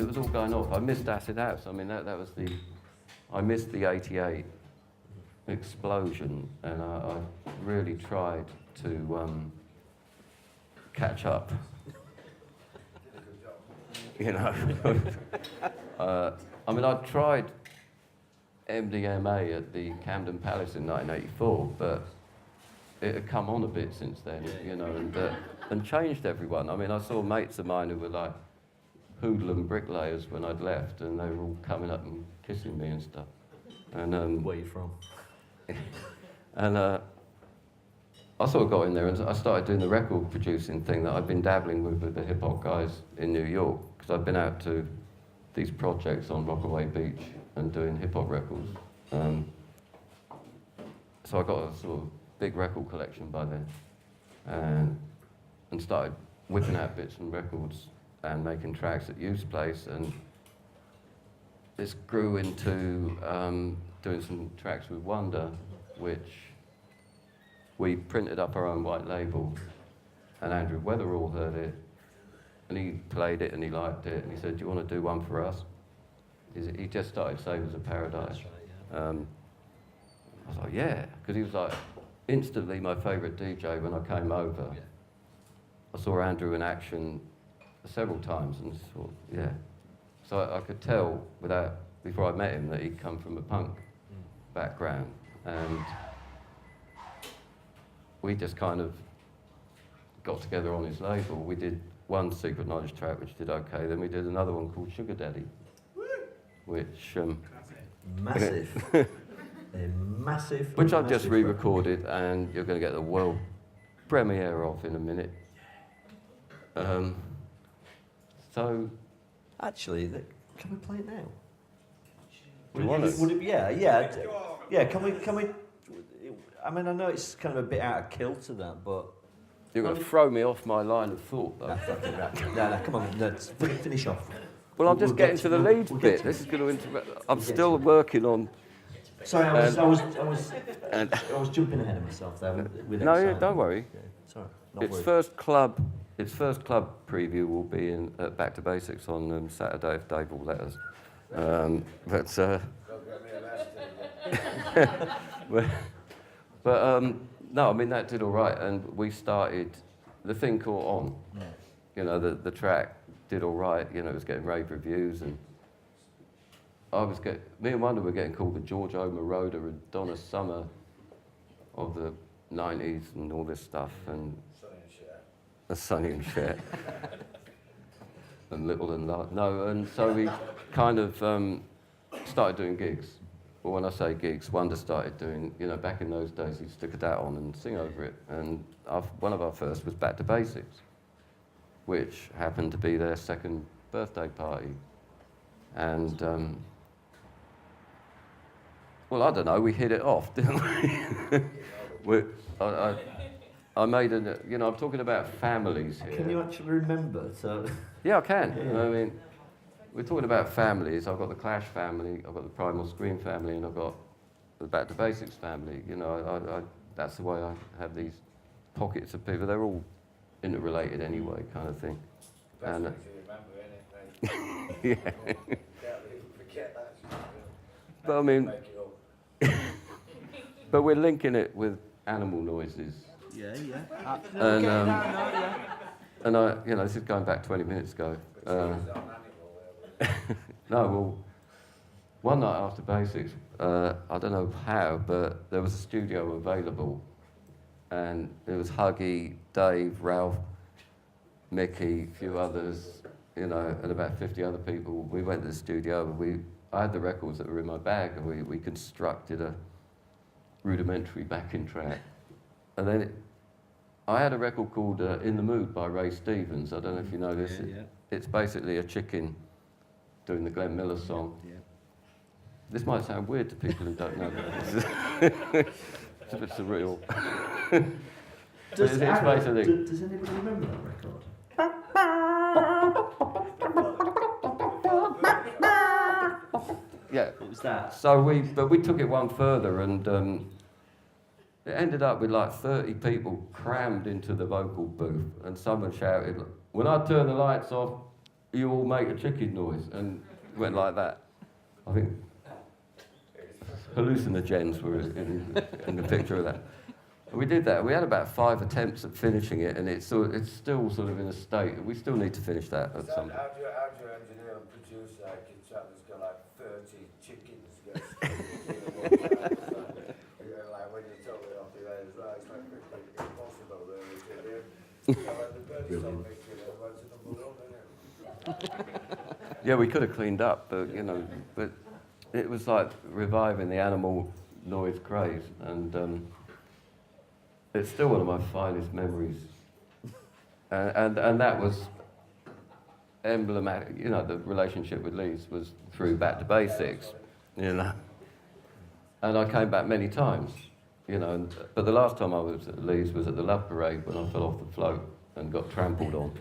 it was all going off. I missed Acid House. I mean, that was I missed the '88 explosion, and I really tried to catch up. You know, I mean, I tried MDMA at the Camden Palace in 1984, but it had come on a bit since then, you know, and changed everyone. I mean, I saw mates of mine who were like hoodlum bricklayers when I'd left, and they were all coming up and kissing me and stuff. And where are you from? And I sort of got in there and I started doing the record producing thing that I'd been dabbling with the hip hop guys in New York, because I'd been out to these projects on Rockaway Beach and doing hip hop records. So I got a sort of big record collection by then, and started whipping out bits and records and making tracks at Youth's Place, and this grew into doing some tracks with Wonder, which we printed up our own white label, and Andrew Weatherall heard it, and he played it and he liked it, and he said, "Do you want to do one for us?" He just started Savers of Paradise. I was like, yeah, because he was like instantly my favourite DJ when I came over. Yeah. I saw Andrew in action several times and thought, yeah. So I could tell before I met him that he'd come from a punk background, and we just kind of got together on his label. We did one Secret Knowledge track which did okay, then we did another one called Sugar Daddy, which massive. A massive. Which I've just re-recorded, and you're going to get the world premiere of in a minute. So, actually, can we play it now? Would it? Yeah. Can we? I mean, I know it's kind of a bit out of kilter that, but you're going to throw me off my line of thought, though. No, come on, finish off. Well, I'm just getting to the Leeds bit. This is going to interrupt. I'm still working on. Sorry, I was jumping ahead of myself there. No, yeah, don't worry. Yeah, sorry, Its first club preview will be at Back to Basics on Saturday if Dave will let us. No, I mean that did all right, and we started. The thing caught on. Yeah. You know, the track did all right. You know, it was getting rave reviews, and me and Wonder were getting called the George O. Moroder and Donna Summer of the 90s and all this stuff, and Sonny and Cher. And Little and Large. No, and so we kind of started doing gigs. Well, when I say gigs, Wonder started doing, you know, back in those days, he'd stick a dat on and sing over it. And one of our first was Back to Basics, which happened to be their second birthday party. And, well, I don't know, we hit it off, didn't we? I made you know, I'm talking about families here. Can you actually remember? Yeah, I can. Yeah. I mean, we're talking about families. I've got the Clash family, I've got the Primal Scream family, and I've got the Back to Basics family. You know, that's the way I have these pockets of people. They're all interrelated anyway, kind of thing. Best and thing to remember, isn't it? yeah. Forget that. But I mean, but we're linking it with animal noises. Yeah. And and you know, this is going back 20 minutes ago. No, well, one night after Basics, I don't know how, but there was a studio available, and it was Huggy, Dave, Ralph, Mickey, a few others, you know, and about 50 other people. We went to the studio, and I had the records that were in my bag, and we constructed a rudimentary backing track. And then I had a record called In the Mood by Ray Stevens. I don't know if you know this. Yeah. It's basically a chicken doing the Glenn Miller song. Yeah. This might sound weird to people who don't know that. It's a bit surreal. Does anybody remember that record? Yeah. It was that. So we took it one further, and it ended up with like 30 people crammed into the vocal booth, and someone shouted, "When I turn the lights off, you all make a chicken noise, and went like that. I think hallucinogens were in the picture of that. And we did that. We had about 5 attempts at finishing it, and it's still sort of in a state. We still need to finish that at some point. How do you engineer and produce like a chap that's got like 30 chickens? Like when you tell me off your head as well, it's like impossible really to do. Like the birds don't make it, otherwise it's number one, isn't it? Yeah, we could have cleaned up, but it was like reviving the animal noise craze, and it's still one of my finest memories. And that was emblematic. The relationship with Leeds was through Back to Basics, And I came back many times, but the last time I was at Leeds was at the Love Parade when I fell off the float and got trampled on.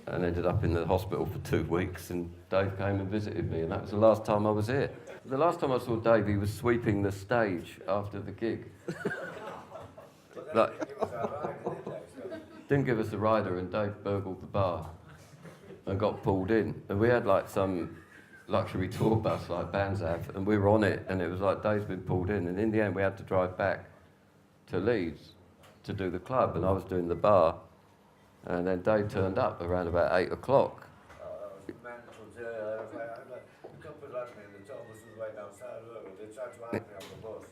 And ended up in the hospital for 2 weeks, and Dave came and visited me, and that was the last time I was here. The last time I saw Dave, he was sweeping the stage after the gig. Didn't give us a rider, and Dave burgled the bar and got pulled in. And we had like some luxury tour bus like bands have, and we were on it, and it was like Dave's been pulled in, and in the end we had to drive back to Leeds to do the club, and I was doing the bar. And then Dave turned up around about 8 o'clock. That was mental, yeah. I was like, a couple of lads me, and the Thomas was right outside the road. They tried to hide me on the bus.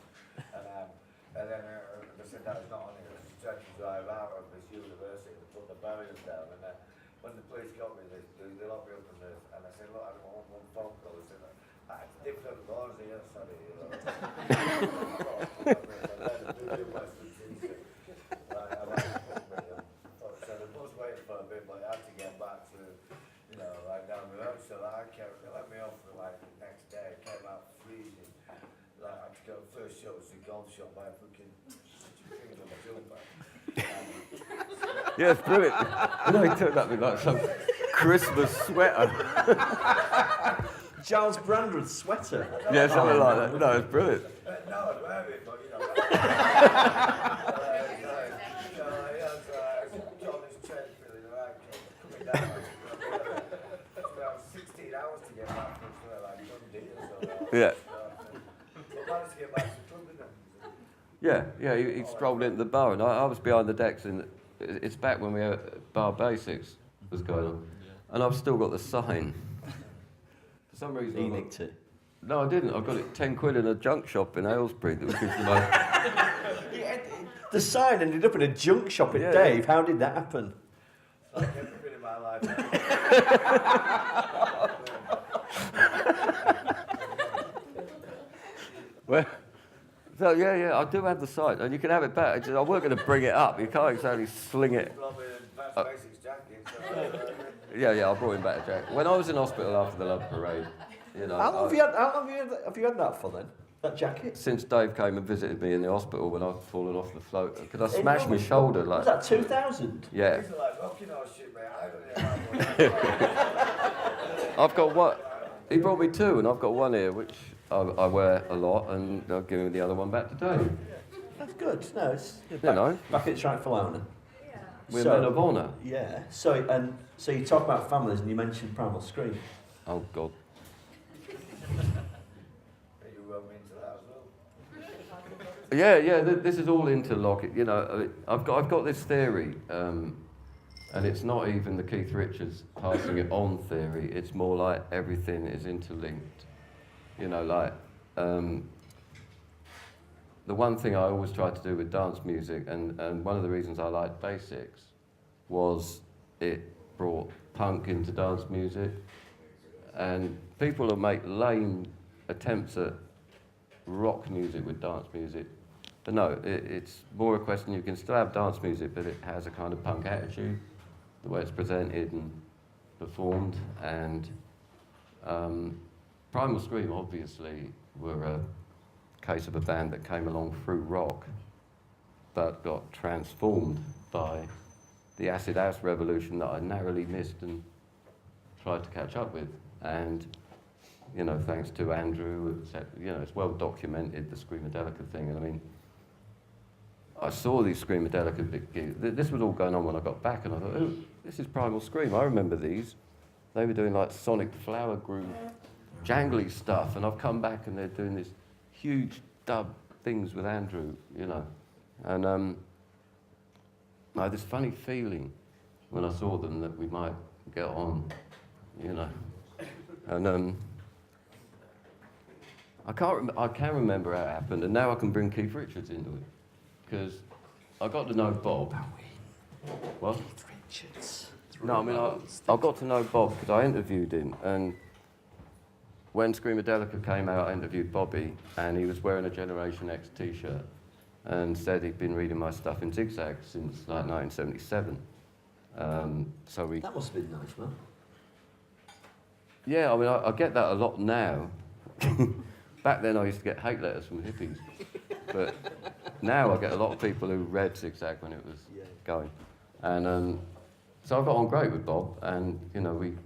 And then they said that was not on it. They tried to drive out of this university and put the barriers down. And then when the police got me, they locked me up and I said, look, I don't want one phone call. They said, it's different laws here, sorry. For a bit, but I had to get back to, like down the road. So I let me off for like the next day. Came out freezing. Like I had to go. First shot was a golf shot by a fucking thing on my jumper. Yeah, it's brilliant. He turned up with like some Christmas sweater. Giles Brandreth's sweater. Yeah, something like that. No, it's brilliant. No, I'd wear it, but Yeah. Yeah. Yeah, he strolled into the bar, and I was behind the decks, and it's back when Bar Basics was going on, and I've still got the sign. For some reason, You nicked it. No, I didn't. I got it 10 quid in a junk shop in Aylesbury. That was The sign ended up in a junk shop at Yeah. Dave. How did that happen? Like everything in my life. Well, so yeah, I do have the sign, and you can have it back. I weren't going to bring it up. You can't exactly sling it. Basics jacket. Yeah, I brought him back a jacket. When I was in hospital after the Love Parade, How long have you had that for then? That jacket? Since Dave came and visited me in the hospital when I'd fallen off the float, because I smashed my shoulder. Was that 2000? Yeah. These are like rocking horse shit, mate. I don't know. I've got one. He brought me 2, and I've got one here, which I wear a lot, and I'll give him the other one back to Dave. That's good. No, it's back at Trifalona. We're men of honour. Yeah. So you talk about families, and you mentioned Primal Scream. Oh God. You wrote me into that as well. Yeah. This is all interlocked. I've got this theory, and it's not even the Keith Richards passing it on theory. It's more like everything is interlinked. The one thing I always tried to do with dance music, and one of the reasons I liked Basics, was it brought punk into dance music. And people will make lame attempts at rock music with dance music. But no, it's more a question, you can still have dance music, but it has a kind of punk attitude, the way it's presented and performed. And Primal Scream, obviously, were a case of a band that came along through rock, but got transformed by the acid house revolution that I narrowly missed and tried to catch up with. And thanks to Andrew, it's well documented, the Screamadelica thing. And I mean, I saw these Screamadelica big gigs. This was all going on when I got back, and I thought, oh, this is Primal Scream. I remember these. they were doing like Sonic Flower Groove, jangly stuff, and I've come back and they're doing this huge dub things with Andrew, you know. And I had this funny feeling when I saw them that we might get on, you know. And I can remember how it happened, and now I can bring Keith Richards into it, because I got to know Bob. What? Keith Richards. No, I mean, I got to know Bob because I interviewed him, and when Screamadelica came out, I interviewed Bobby, and he was wearing a Generation X t-shirt, and said he'd been reading my stuff in Zigzag since like 1977. So we. That must have been nice, man. Yeah, I mean, I get that a lot now. Back then, I used to get hate letters from hippies, but now I get a lot of people who read Zigzag when it was going, and so I got on great with Bob, and you know we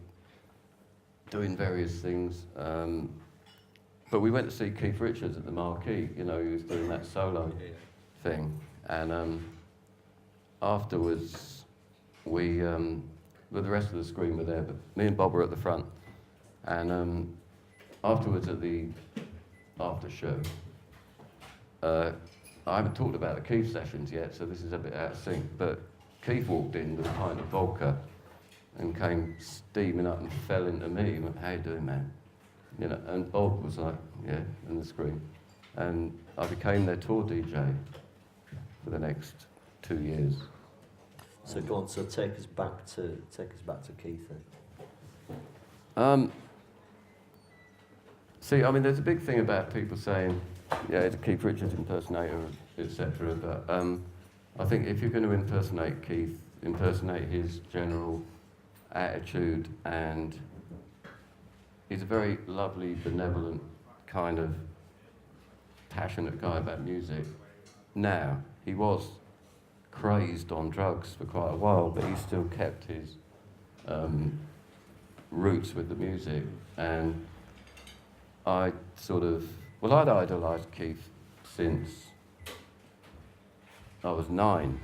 doing various things. But we went to see Keith Richards at the Marquee. You know, he was doing that solo thing, and afterwards we, well, the rest of the screen were there, but me and Bob were at the front, and afterwards at the after show. I haven't talked about the Keith sessions yet, so this is a bit out of sync, but Keith walked in with a pint of vodka and came steaming up and fell into me and went, "How you doing, man?" You know, and Bob was like, "Yeah," in the screen. And I became their tour DJ for the next 2 years. So go on, so take us back to Keith then. See, I mean, there's a big thing about people saying, yeah, it's a Keith Richards impersonator, etc. But I think if you're going to impersonate Keith, impersonate his general attitude, and he's a very lovely, benevolent, kind of passionate guy about music. Now, he was crazed on drugs for quite a while, but he still kept his roots with the music, and I sort of, well, I'd idolised Keith since I was 9,